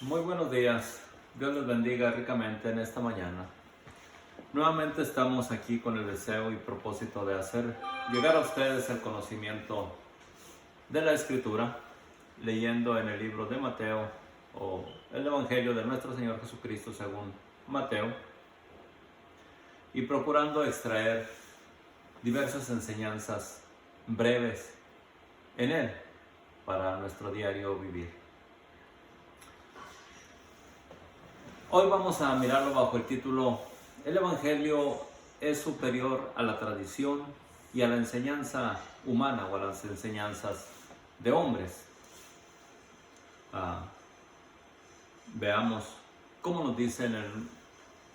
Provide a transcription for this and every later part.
Muy buenos días, Dios les bendiga ricamente en esta mañana. Nuevamente estamos aquí con el deseo y propósito de hacer llegar a ustedes el conocimiento de la Escritura, leyendo en el libro de Mateo o el Evangelio de nuestro Señor Jesucristo según Mateo y procurando extraer diversas enseñanzas breves en él para nuestro diario vivir. Hoy vamos a mirarlo bajo el título El Evangelio es superior a la tradición y a la enseñanza humana o a las enseñanzas de hombres. Veamos cómo nos dice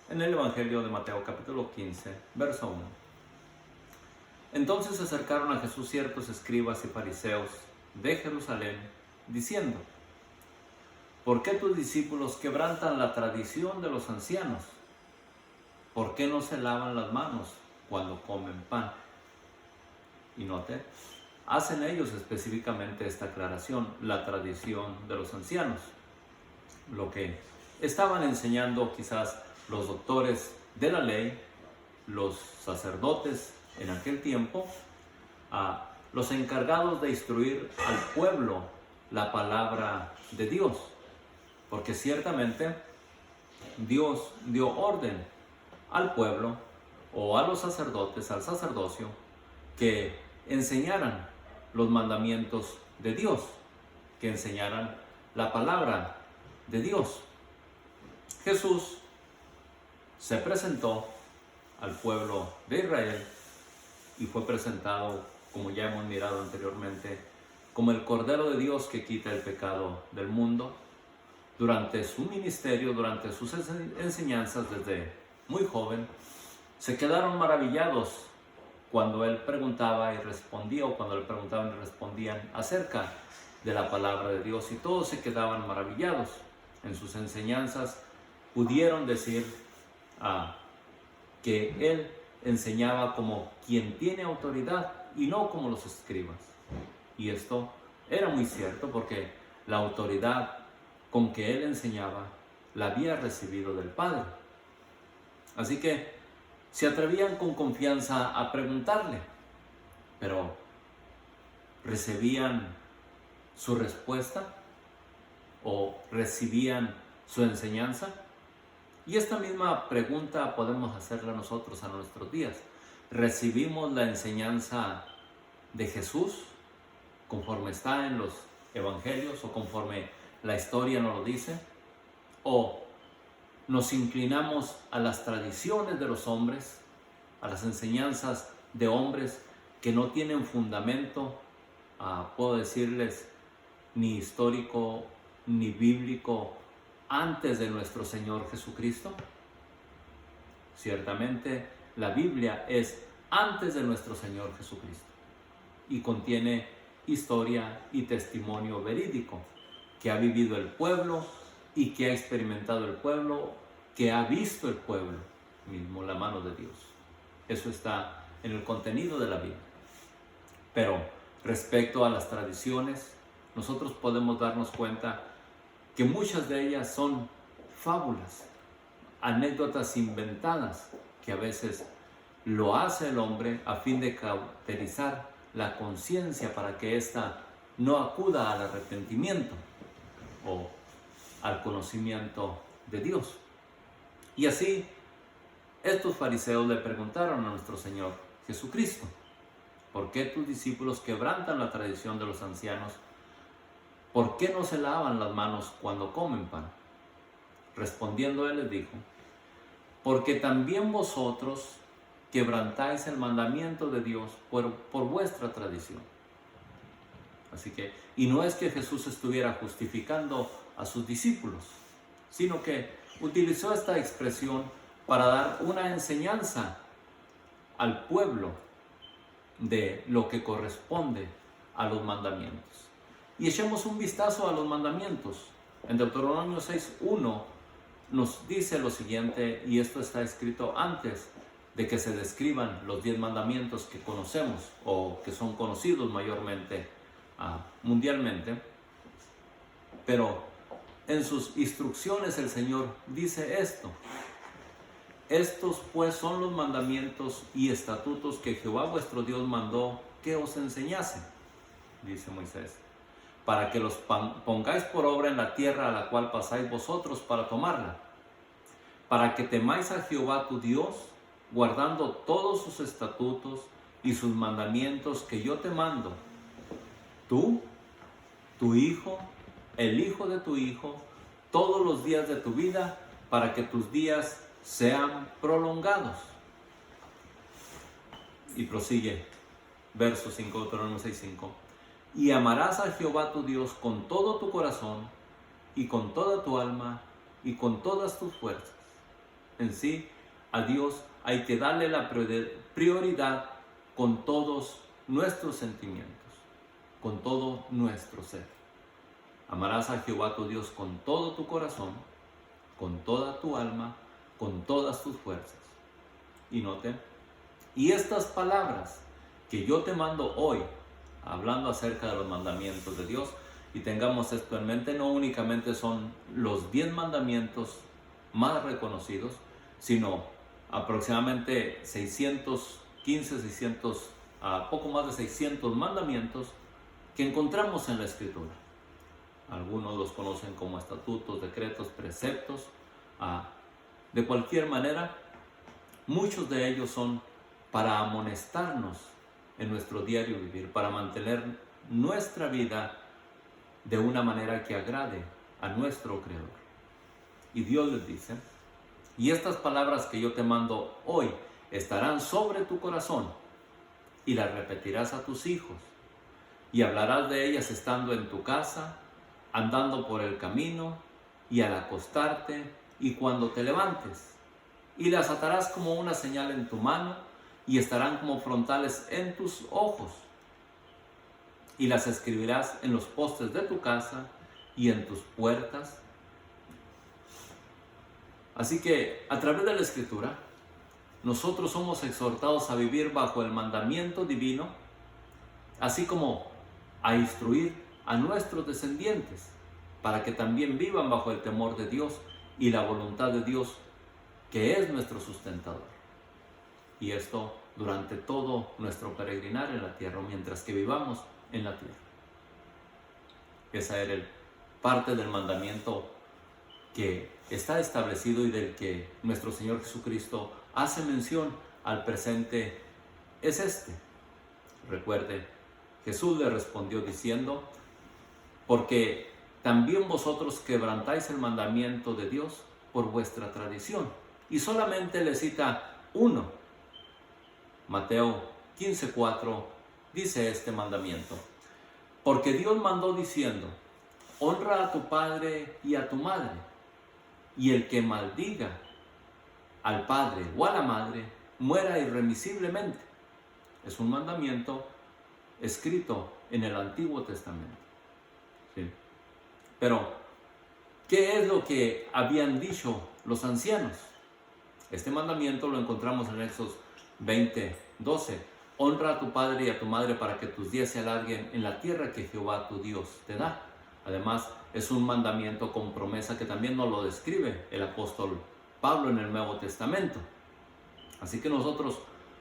en el Evangelio de Mateo capítulo 15, verso 1. Entonces se acercaron a Jesús ciertos escribas y fariseos de Jerusalén, diciendo: ¿por qué tus discípulos quebrantan la tradición de los ancianos? ¿Por qué no se lavan las manos cuando comen pan? Y note, hacen ellos específicamente esta aclaración, la tradición de los ancianos. Lo que estaban enseñando quizás los doctores de la ley, los sacerdotes en aquel tiempo, a los encargados de instruir al pueblo la palabra de Dios. Porque ciertamente Dios dio orden al pueblo o a los sacerdotes, al sacerdocio, que enseñaran los mandamientos de Dios, que enseñaran la palabra de Dios. Jesús se presentó al pueblo de Israel y fue presentado, como ya hemos mirado anteriormente, como el Cordero de Dios que quita el pecado del mundo. Durante su ministerio, durante sus enseñanzas desde muy joven, se quedaron maravillados cuando él preguntaba y respondía, o cuando le preguntaban y respondían acerca de la palabra de Dios, y todos se quedaban maravillados. En sus enseñanzas pudieron decir que él enseñaba como quien tiene autoridad y no como los escribas. Y esto era muy cierto, porque la autoridad con que él enseñaba la había recibido del Padre. Así que se atrevían con confianza a preguntarle, pero ¿recibían su respuesta o recibían su enseñanza? Y esta misma pregunta podemos hacerla nosotros a nuestros días. ¿Recibimos la enseñanza de Jesús conforme está en los evangelios o conforme la historia nos lo dice? ¿O nos inclinamos a las tradiciones de los hombres, a las enseñanzas de hombres que no tienen fundamento, puedo decirles, ni histórico ni bíblico, antes de nuestro Señor Jesucristo? Ciertamente la Biblia es antes de nuestro Señor Jesucristo y contiene historia y testimonio verídico que ha vivido el pueblo y que ha experimentado el pueblo, que ha visto el pueblo mismo, la mano de Dios. Eso está en el contenido de la Biblia. Pero respecto a las tradiciones, nosotros podemos darnos cuenta que muchas de ellas son fábulas, anécdotas inventadas, que a veces lo hace el hombre a fin de cauterizar la conciencia para que ésta no acuda al arrepentimiento o al conocimiento de Dios. Y así, estos fariseos le preguntaron a nuestro Señor Jesucristo: ¿por qué tus discípulos quebrantan la tradición de los ancianos? ¿Por qué no se lavan las manos cuando comen pan? Respondiendo él les dijo: porque también vosotros quebrantáis el mandamiento de Dios por vuestra tradición. Así que, y no es que Jesús estuviera justificando a sus discípulos, sino que utilizó esta expresión para dar una enseñanza al pueblo de lo que corresponde a los mandamientos. Y echemos un vistazo a los mandamientos. En Deuteronomio 6:1 nos dice lo siguiente, y esto está escrito antes de que se describan los 10 mandamientos que conocemos o que son conocidos mayormente mundialmente. Pero en sus instrucciones el Señor dice esto: estos pues son los mandamientos y estatutos que Jehová vuestro Dios mandó que os enseñase, dice Moisés, para que los pongáis por obra en la tierra a la cual pasáis vosotros para tomarla, para que temáis a Jehová tu Dios, guardando todos sus estatutos y sus mandamientos que yo te mando, tú, tu hijo, el hijo de tu hijo, todos los días de tu vida, para que tus días sean prolongados. Y prosigue, verso 5, Deuteronomio 6:5. Y amarás a Jehová tu Dios con todo tu corazón, y con toda tu alma, y con todas tus fuerzas. En sí, a Dios hay que darle la prioridad con todos nuestros sentimientos, con todo nuestro ser. Amarás a Jehová tu Dios con todo tu corazón, con toda tu alma, con todas tus fuerzas. Y noten, y estas palabras que yo te mando hoy, hablando acerca de los mandamientos de Dios, y tengamos esto en mente, no únicamente son los 10 mandamientos más reconocidos, sino aproximadamente 615, poco más de 600 mandamientos que encontramos en la Escritura. Algunos los conocen como estatutos, decretos, preceptos. De cualquier manera, muchos de ellos son para amonestarnos en nuestro diario vivir, para mantener nuestra vida de una manera que agrade a nuestro Creador. Y Dios les dice: y estas palabras que yo te mando hoy estarán sobre tu corazón, y las repetirás a tus hijos, y hablarás de ellas estando en tu casa, andando por el camino, y al acostarte, y cuando te levantes. Y las atarás como una señal en tu mano, y estarán como frontales en tus ojos. Y las escribirás en los postes de tu casa y en tus puertas. Así que a través de la Escritura, nosotros somos exhortados a vivir bajo el mandamiento divino, así como a instruir a nuestros descendientes, para que también vivan bajo el temor de Dios y la voluntad de Dios, que es nuestro sustentador. Y esto durante todo nuestro peregrinar en la tierra, mientras que vivamos en la tierra. Esa era parte del mandamiento que está establecido y del que nuestro Señor Jesucristo hace mención al presente, es este. Recuerde, Jesús le respondió diciendo: porque también vosotros quebrantáis el mandamiento de Dios por vuestra tradición. Y solamente le cita uno. Mateo 15:4 dice este mandamiento: porque Dios mandó diciendo: honra a tu padre y a tu madre, y el que maldiga al padre o a la madre muera irremisiblemente. Es un mandamiento escrito en el Antiguo Testamento. ¿Sí? Pero, ¿qué es lo que habían dicho los ancianos? Este mandamiento lo encontramos en Éxodo 20:12. Honra a tu padre y a tu madre para que tus días se alarguen en la tierra que Jehová tu Dios te da. Además, es un mandamiento con promesa que también nos lo describe el apóstol Pablo en el Nuevo Testamento. Así que nosotros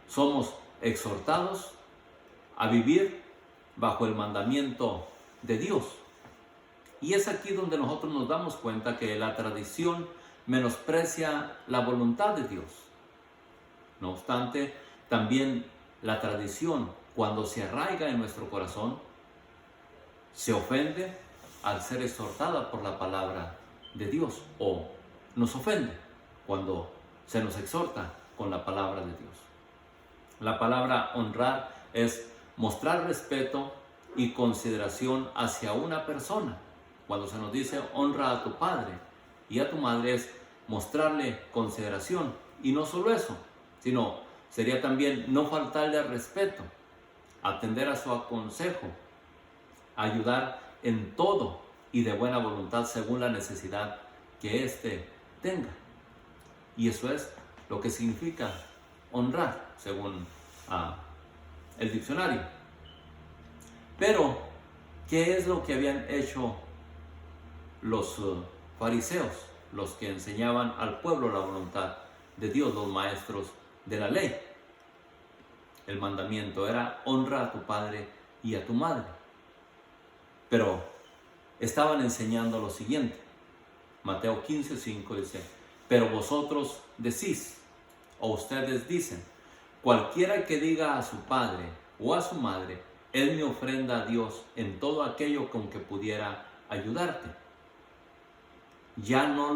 somos exhortados a vivir bajo el mandamiento de Dios. Y es aquí donde nosotros nos damos cuenta que la tradición menosprecia la voluntad de Dios. No obstante, también la tradición, cuando se arraiga en nuestro corazón, se ofende al ser exhortada por la palabra de Dios, o nos ofende cuando se nos exhorta con la palabra de Dios. La palabra honrar es mostrar respeto y consideración hacia una persona. Cuando se nos dice honra a tu padre y a tu madre, es mostrarle consideración. Y no solo eso, sino sería también no faltarle al respeto, atender a su consejo, ayudar en todo y de buena voluntad según la necesidad que éste tenga. Y eso es lo que significa honrar, según el diccionario. Pero, ¿qué es lo que habían hecho los fariseos, los que enseñaban al pueblo la voluntad de Dios, los maestros de la ley. El mandamiento era: honra a tu padre y a tu madre. Pero estaban enseñando lo siguiente. Mateo 15:5 dice: pero vosotros decís, o ustedes dicen, cualquiera que diga a su padre o a su madre, es mi ofrenda a Dios en todo aquello con que pudiera ayudarte, ya no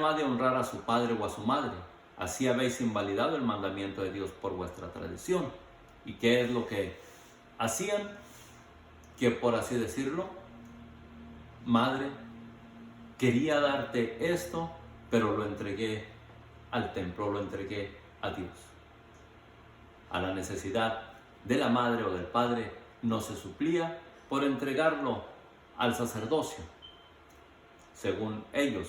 ha de honrar a su padre o a su madre. Así habéis invalidado el mandamiento de Dios por vuestra tradición. ¿Y qué es lo que hacían? Que, por así decirlo, madre, quería darte esto, pero lo entregué al templo, lo entregué a Dios. A la necesidad de la madre o del padre no se suplía por entregarlo al sacerdocio. Según ellos,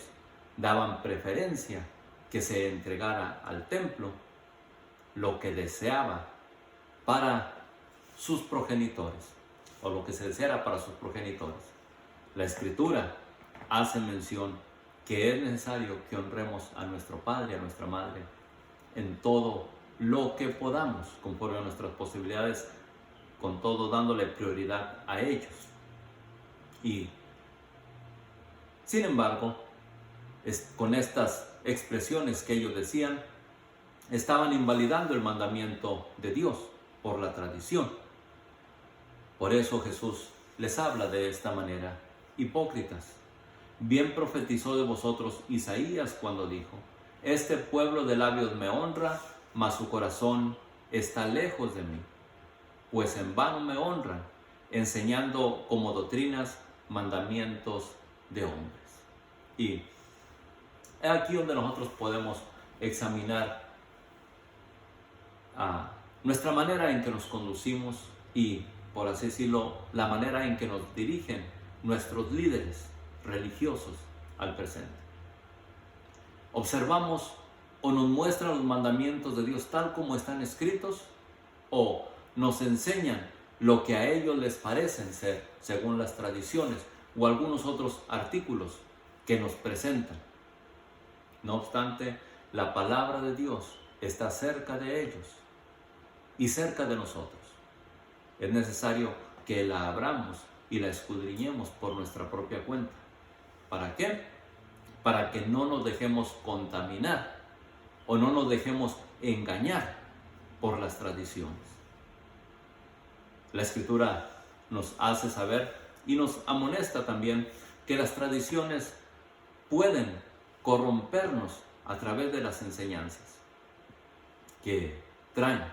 daban preferencia que se entregara al templo lo que deseaba para sus progenitores, o lo que se deseara para sus progenitores. La Escritura hace mención que es necesario que honremos a nuestro padre y a nuestra madre en todo lo que podamos, conforme a nuestras posibilidades, con todo dándole prioridad a ellos. Y, sin embargo, con estas expresiones que ellos decían, estaban invalidando el mandamiento de Dios por la tradición. Por eso Jesús les habla de esta manera: hipócritas, bien profetizó de vosotros Isaías cuando dijo: este pueblo de labios me honra, mas su corazón está lejos de mí, pues en vano me honran, enseñando como doctrinas mandamientos de hombres. Y es aquí donde nosotros podemos examinar nuestra manera en que nos conducimos y, por así decirlo, la manera en que nos dirigen nuestros líderes religiosos al presente. ¿Observamos o nos muestran los mandamientos de Dios tal como están escritos, o nos enseñan lo que a ellos les parecen ser según las tradiciones o algunos otros artículos que nos presentan? No obstante, la palabra de Dios está cerca de ellos y cerca de nosotros. Es necesario que la abramos y la escudriñemos por nuestra propia cuenta. ¿Para qué? Para que no nos dejemos contaminar o no nos dejemos engañar por las tradiciones. La Escritura nos hace saber y nos amonesta también que las tradiciones pueden corrompernos a través de las enseñanzas que traen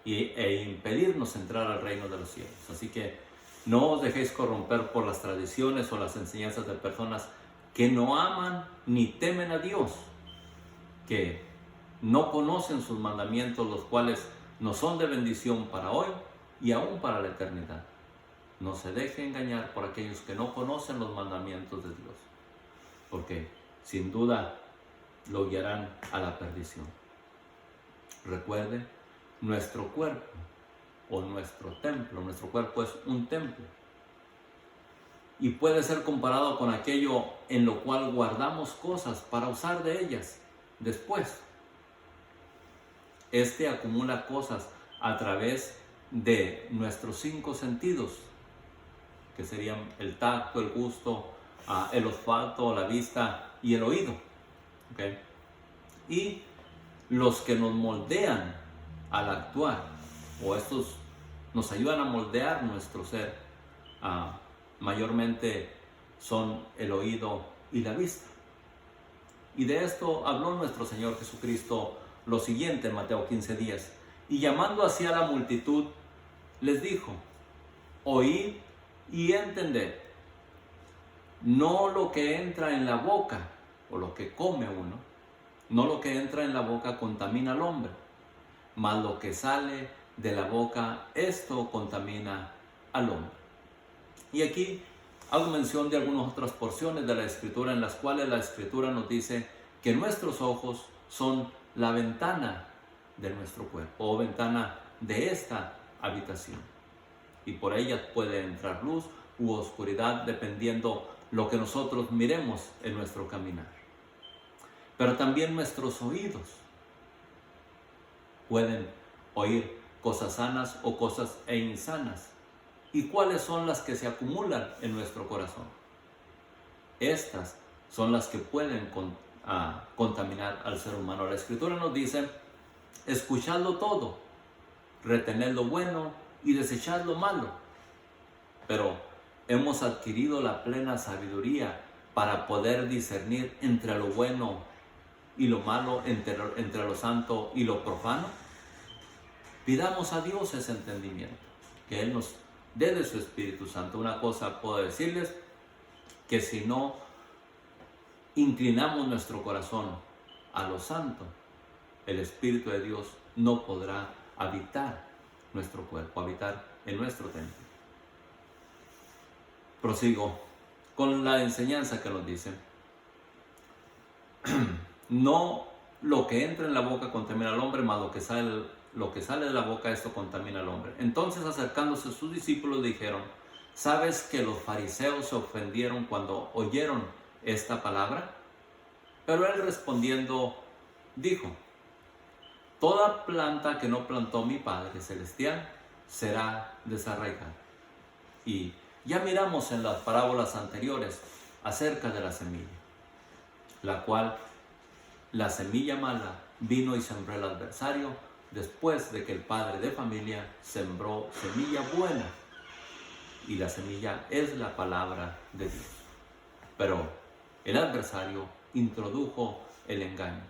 e impedirnos entrar al reino de los cielos. Así que no os dejéis corromper por las tradiciones o las enseñanzas de personas que no aman ni temen a Dios, que no conocen sus mandamientos, los cuales no son de bendición para hoy y aún para la eternidad. No se deje engañar por aquellos que no conocen los mandamientos de Dios, porque sin duda lo guiarán a la perdición. Recuerde, nuestro cuerpo o nuestro templo, nuestro cuerpo es un templo y puede ser comparado con aquello en lo cual guardamos cosas para usar de ellas después. Este acumula cosas a través de nuestros 5 sentidos, que serían el tacto, el gusto, el olfato, la vista y el oído. ¿Okay? Y los que nos moldean al actuar, o estos nos ayudan a moldear nuestro ser, mayormente son el oído y la vista. Y de esto habló nuestro Señor Jesucristo lo siguiente en Mateo 15:10. Y llamando así a la multitud, les dijo: oíd y entended, no lo que entra en la boca, o lo que come uno, no lo que entra en la boca contamina al hombre, mas lo que sale de la boca, esto contamina al hombre. Y aquí hago mención de algunas otras porciones de la Escritura en las cuales la Escritura nos dice que nuestros ojos son la ventana de nuestro cuerpo, o ventana de esta habitación. Y por ellas puede entrar luz u oscuridad dependiendo lo que nosotros miremos en nuestro caminar. Pero también nuestros oídos pueden oír cosas sanas o cosas insanas. ¿Y cuáles son las que se acumulan en nuestro corazón? Estas son las que pueden contaminar al ser humano. La Escritura nos dice: escuchadlo todo, retened lo bueno y desechad lo malo. Pero hemos adquirido la plena sabiduría para poder discernir entre lo bueno y lo malo, entre lo santo y lo profano. Pidamos a Dios ese entendimiento, que Él nos dé de su Espíritu Santo. Una cosa puedo decirles, que si no inclinamos nuestro corazón a lo santo, el Espíritu de Dios no podrá habitar nuestro cuerpo, habitar en nuestro templo. Prosigo con la enseñanza que nos dice: no lo que entra en la boca contamina al hombre, mas lo que sale de la boca, esto contamina al hombre. Entonces, acercándose sus discípulos, dijeron: ¿sabes que los fariseos se ofendieron cuando oyeron esta palabra? Pero él respondiendo dijo: toda planta que no plantó mi Padre Celestial será desarraigada. Y ya miramos en las parábolas anteriores acerca de la semilla, la cual la semilla mala vino y sembró el adversario, después de que el padre de familia sembró semilla buena, y la semilla es la palabra de Dios. Pero el adversario introdujo el engaño.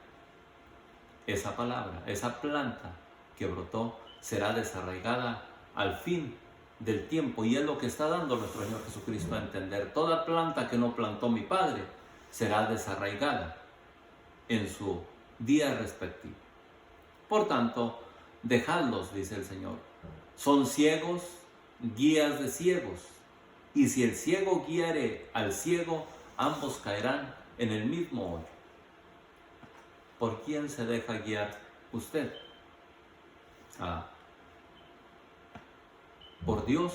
Esa palabra, esa planta que brotó, será desarraigada al fin del tiempo, y es lo que está dando nuestro Señor Jesucristo a entender. Toda planta que no plantó mi Padre será desarraigada en su día respectivo. Por tanto, dejadlos, dice el Señor. Son ciegos, guías de ciegos, y si el ciego guiare al ciego, ambos caerán en el mismo hoyo. ¿Por quién se deja guiar usted? ¿Por Dios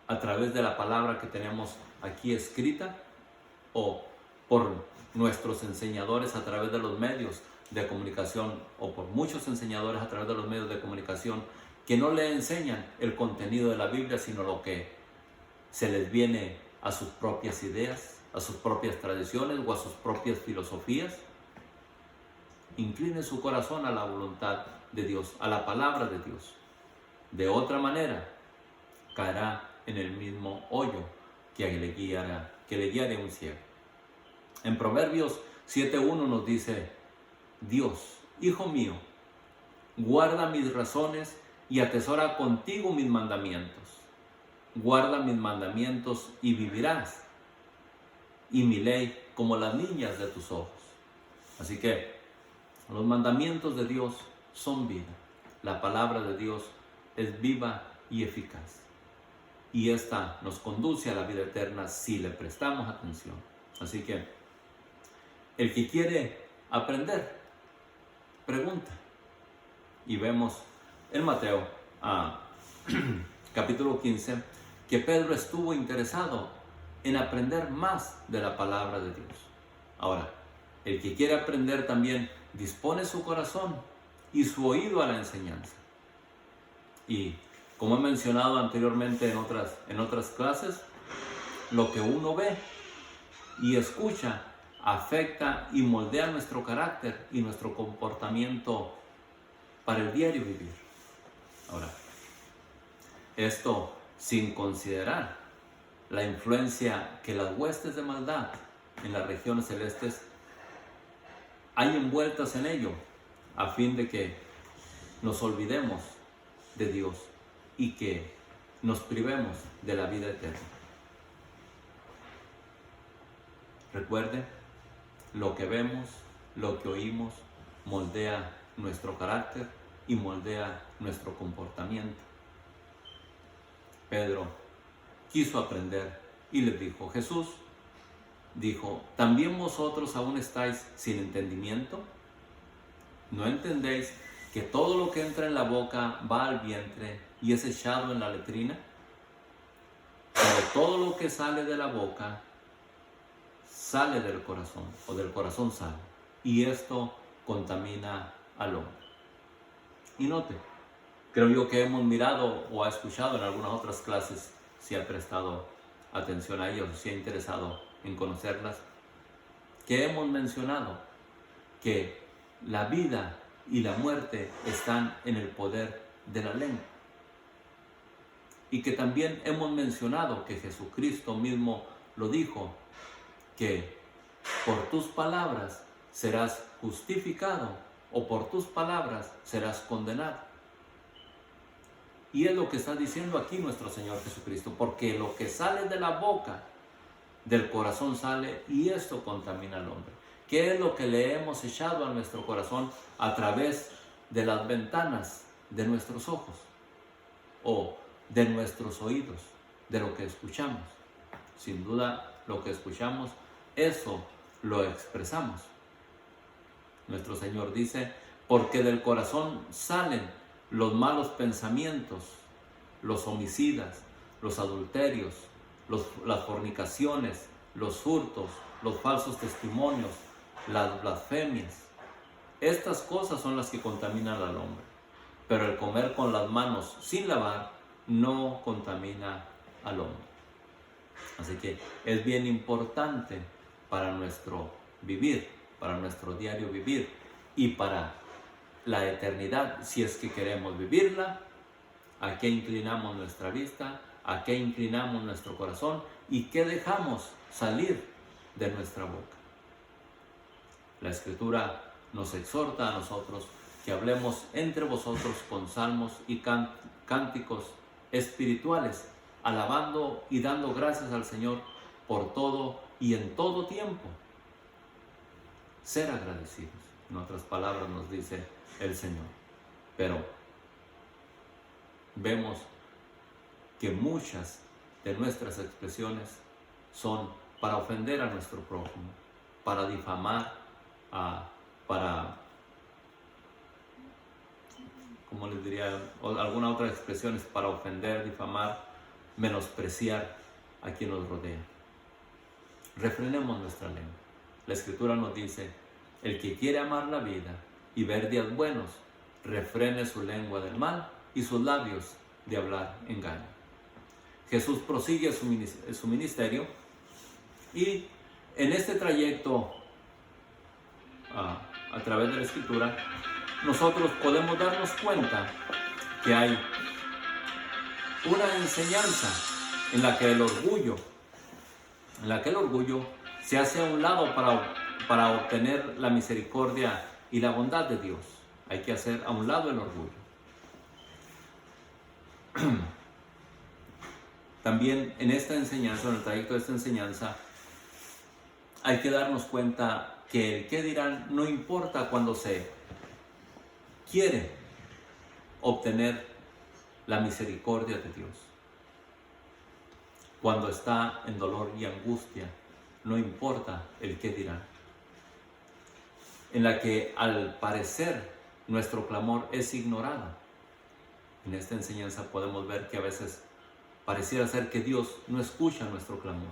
a través de la palabra que tenemos aquí escrita, o por nuestros enseñadores a través de los medios de comunicación, o por muchos enseñadores a través de los medios de comunicación que no le enseñan el contenido de la Biblia, sino lo que se les viene a sus propias ideas, a sus propias tradiciones o a sus propias filosofías? Incline su corazón a la voluntad de Dios, a la palabra de Dios. De otra manera, caerá en el mismo hoyo que le guiara un ciego. En Proverbios 7:1 nos dice: Dios, hijo mío, guarda mis razones y atesora contigo mis mandamientos. Guarda mis mandamientos y vivirás, y mi ley como las niñas de tus ojos. Así que los mandamientos de Dios son vida. La palabra de Dios es viva y eficaz, y esta nos conduce a la vida eterna si le prestamos atención. Así que el que quiere aprender, pregunta. Y vemos en Mateo capítulo 15 que Pedro estuvo interesado en aprender más de la palabra de Dios. Ahora, el que quiere aprender también dispone su corazón y su oído a la enseñanza. Y como he mencionado anteriormente en otras clases, lo que uno ve y escucha afecta y moldea nuestro carácter y nuestro comportamiento para el diario vivir. Ahora, esto sin considerar la influencia que las huestes de maldad en las regiones celestes hay envueltas en ello, a fin de que nos olvidemos de Dios y que nos privemos de la vida eterna. Recuerde, lo que vemos, lo que oímos, moldea nuestro carácter y moldea nuestro comportamiento. Pedro quiso aprender y le dijo: Jesús dijo: ¿también vosotros aún estáis sin entendimiento? ¿No entendéis que todo lo que entra en la boca va al vientre y es echado en la letrina? Pero todo lo que sale de la boca sale del corazón, o del corazón sale, y esto contamina al hombre. Y note, creo yo que hemos mirado o ha escuchado en algunas otras clases, si ha prestado atención a ellas o si ha interesado en conocerlas, que hemos mencionado que la vida y la muerte están en el poder de la lengua. Y que también hemos mencionado que Jesucristo mismo lo dijo, que por tus palabras serás justificado o por tus palabras serás condenado. Y es lo que está diciendo aquí nuestro Señor Jesucristo, porque lo que sale de la boca, del corazón sale, y esto contamina al hombre. ¿Qué es lo que le hemos echado a nuestro corazón a través de las ventanas de nuestros ojos o de nuestros oídos, de lo que escuchamos? Sin duda, lo que escuchamos, eso lo expresamos. Nuestro Señor dice, porque del corazón salen los malos pensamientos, los homicidas, los adulterios, las fornicaciones, los hurtos, los falsos testimonios, las blasfemias. Estas cosas son las que contaminan al hombre. Pero el comer con las manos sin lavar no contamina al hombre. Así que es bien importante para nuestro vivir, para nuestro diario vivir y para la eternidad, si es que queremos vivirla, a qué inclinamos nuestra vista, a qué inclinamos nuestro corazón y qué dejamos salir de nuestra boca. La Escritura nos exhorta a nosotros que hablemos entre vosotros con salmos y cánticos espirituales, alabando y dando gracias al Señor por todo y en todo tiempo. Ser agradecidos, en otras palabras nos dice el Señor. Pero vemos que muchas de nuestras expresiones son para ofender a nuestro prójimo, para difamar, ¿cómo les diría? Alguna otra expresión es para ofender, difamar, menospreciar a quien nos rodea. Refrenemos nuestra lengua. La Escritura nos dice, el que quiere amar la vida y ver días buenos, refrene su lengua del mal y sus labios de hablar engaño. Jesús prosigue su ministerio y en este trayecto a través de la Escritura nosotros podemos darnos cuenta que hay una enseñanza en la que el orgullo se hace a un lado para obtener la misericordia y la bondad de Dios. Hay que hacer a un lado el orgullo. También en esta enseñanza, en el trayecto de esta enseñanza, hay que darnos cuenta que el qué dirán no importa cuando se quiere obtener la misericordia de Dios. Cuando está en dolor y angustia, no importa el qué dirán. En la que al parecer nuestro clamor es ignorado. En esta enseñanza podemos ver que a veces pareciera ser que Dios no escucha nuestro clamor.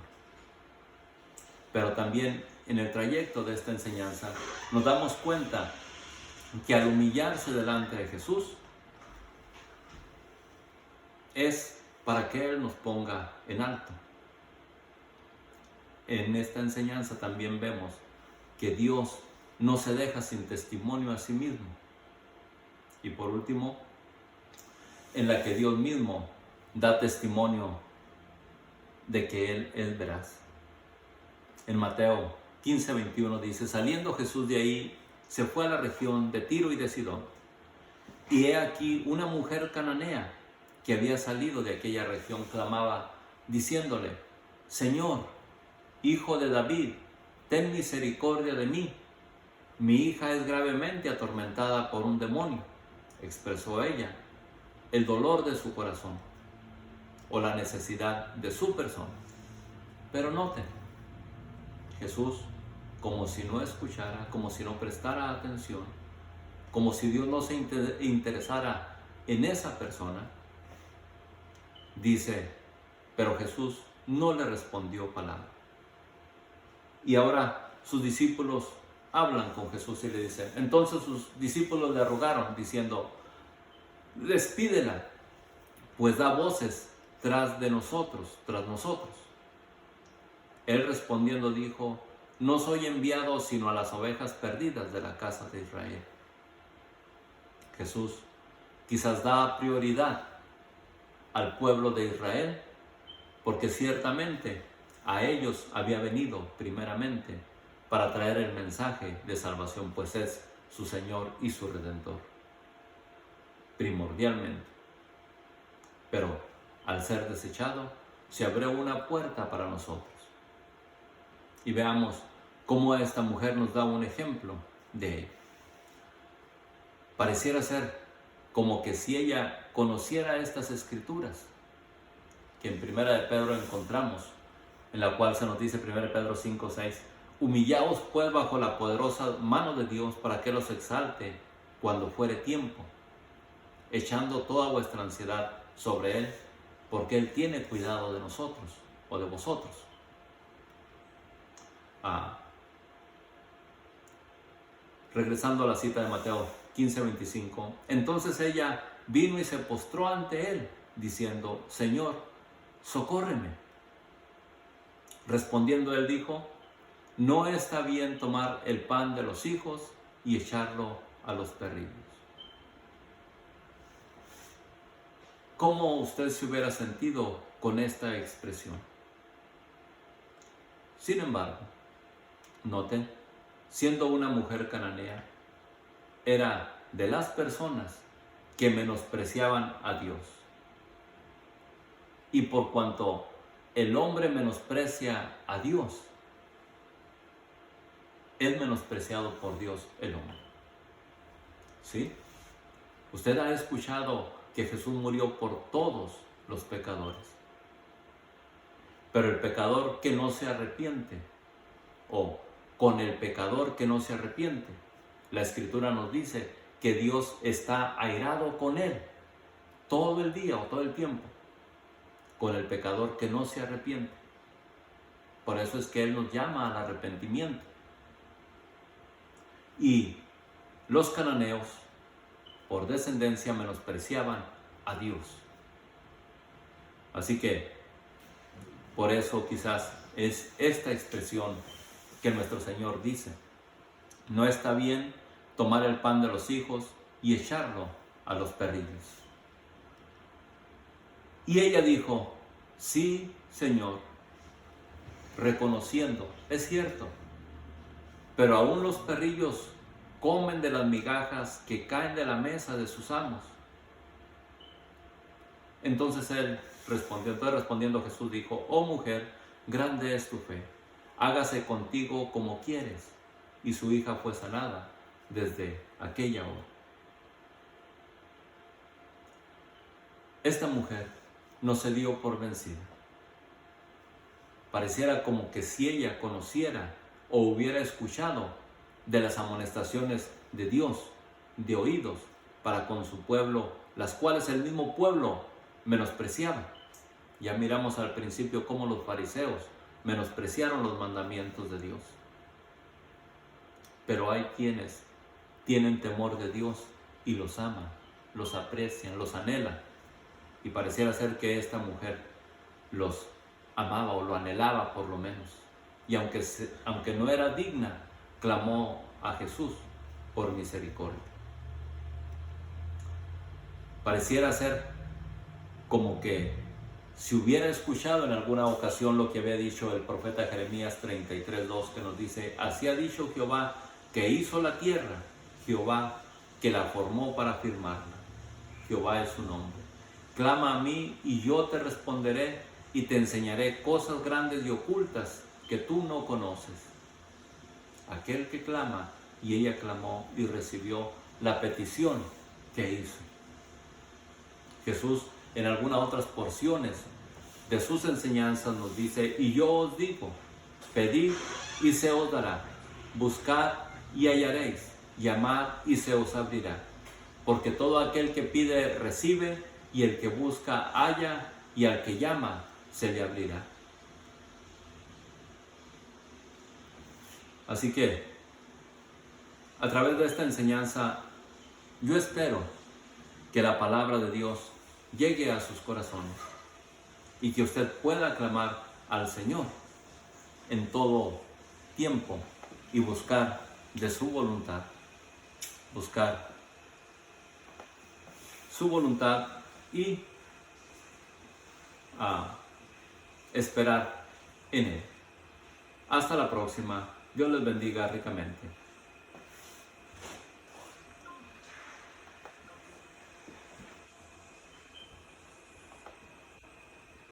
Pero también en el trayecto de esta enseñanza nos damos cuenta que al humillarse delante de Jesús es para que Él nos ponga en alto. En esta enseñanza también vemos que Dios no se deja sin testimonio a sí mismo. Y por último, en la que Dios mismo da testimonio de que Él es veraz. En Mateo 15:21 dice, saliendo Jesús de ahí, se fue a la región de Tiro y de Sidón. Y he aquí una mujer cananea que había salido de aquella región clamaba, diciéndole, Señor, Hijo de David, ten misericordia de mí. Mi hija es gravemente atormentada por un demonio. Expresó ella el dolor de su corazón o la necesidad de su persona. Pero noten, Jesús, como si no escuchara, como si no prestara atención, como si Dios no se interesara en esa persona, dice, pero Jesús no le respondió palabra. Y ahora sus discípulos hablan con Jesús y le dicen, entonces sus discípulos le rogaron diciendo, despídela, pues da voces tras nosotros. Él respondiendo dijo, no soy enviado sino a las ovejas perdidas de la casa de Israel. Jesús quizás da prioridad al pueblo de Israel, porque ciertamente a ellos había venido primeramente para traer el mensaje de salvación, pues es su Señor y su Redentor, primordialmente. Pero al ser desechado, se abrió una puerta para nosotros. Y veamos cómo esta mujer nos da un ejemplo de ello. Pareciera ser como que si ella conociera estas escrituras, que en Primera de Pedro encontramos, en la cual se nos dice 1 Pedro 5:6, humillaos pues bajo la poderosa mano de Dios para que los exalte cuando fuere tiempo, echando toda vuestra ansiedad sobre Él, porque Él tiene cuidado de nosotros o de vosotros. Regresando a la cita de Mateo 15:25, entonces ella vino y se postró ante Él, diciendo, Señor, socórreme. Respondiendo Él dijo, no está bien tomar el pan de los hijos y echarlo a los perrillos. ¿Cómo usted se hubiera sentido con esta expresión? Sin embargo, noten, siendo una mujer cananea, era de las personas que menospreciaban a Dios. Y por cuanto el hombre menosprecia a Dios, es menospreciado por Dios el hombre. ¿Sí? Usted ha escuchado que Jesús murió por todos los pecadores. Pero el pecador que no se arrepiente, o con el pecador que no se arrepiente, la Escritura nos dice que Dios está airado con él todo el día o todo el tiempo, con el pecador que no se arrepiente. Por eso es que Él nos llama al arrepentimiento. Y los cananeos, por descendencia, menospreciaban a Dios. Así que, por eso quizás es esta expresión que nuestro Señor dice, no está bien tomar el pan de los hijos y echarlo a los perrillos. Y ella dijo, sí, Señor, reconociendo, es cierto, pero aún los perrillos comen de las migajas que caen de la mesa de sus amos. Entonces respondiendo Jesús dijo, oh mujer, grande es tu fe, hágase contigo como quieres. Y su hija fue sanada desde aquella hora. Esta mujer no se dio por vencida. Pareciera como que si ella conociera o hubiera escuchado de las amonestaciones de Dios, de oídos, para con su pueblo, las cuales el mismo pueblo menospreciaba. Ya miramos al principio cómo los fariseos menospreciaron los mandamientos de Dios. Pero hay quienes tienen temor de Dios y los aman, los aprecian, los anhelan. Y pareciera ser que esta mujer los amaba o lo anhelaba por lo menos. Y aunque no era digna, clamó a Jesús por misericordia. Pareciera ser como que si hubiera escuchado en alguna ocasión lo que había dicho el profeta Jeremías 33:2, que nos dice, así ha dicho Jehová que hizo la tierra, Jehová que la formó para firmarla. Jehová es su nombre. Clama a mí y yo te responderé y te enseñaré cosas grandes y ocultas que tú no conoces. Aquel que clama, y ella clamó y recibió la petición que hizo. Jesús en algunas otras porciones de sus enseñanzas nos dice, y yo os digo, pedid y se os dará, buscad y hallaréis, llamad y se os abrirá. Porque todo aquel que pide recibe, y el que busca halla, y al que llama se le abrirá. Así que, a través de esta enseñanza, yo espero que la palabra de Dios llegue a sus corazones y que usted pueda clamar al Señor en todo tiempo y buscar de su voluntad, buscar su voluntad y esperar en Él. Hasta la próxima. Dios les bendiga ricamente.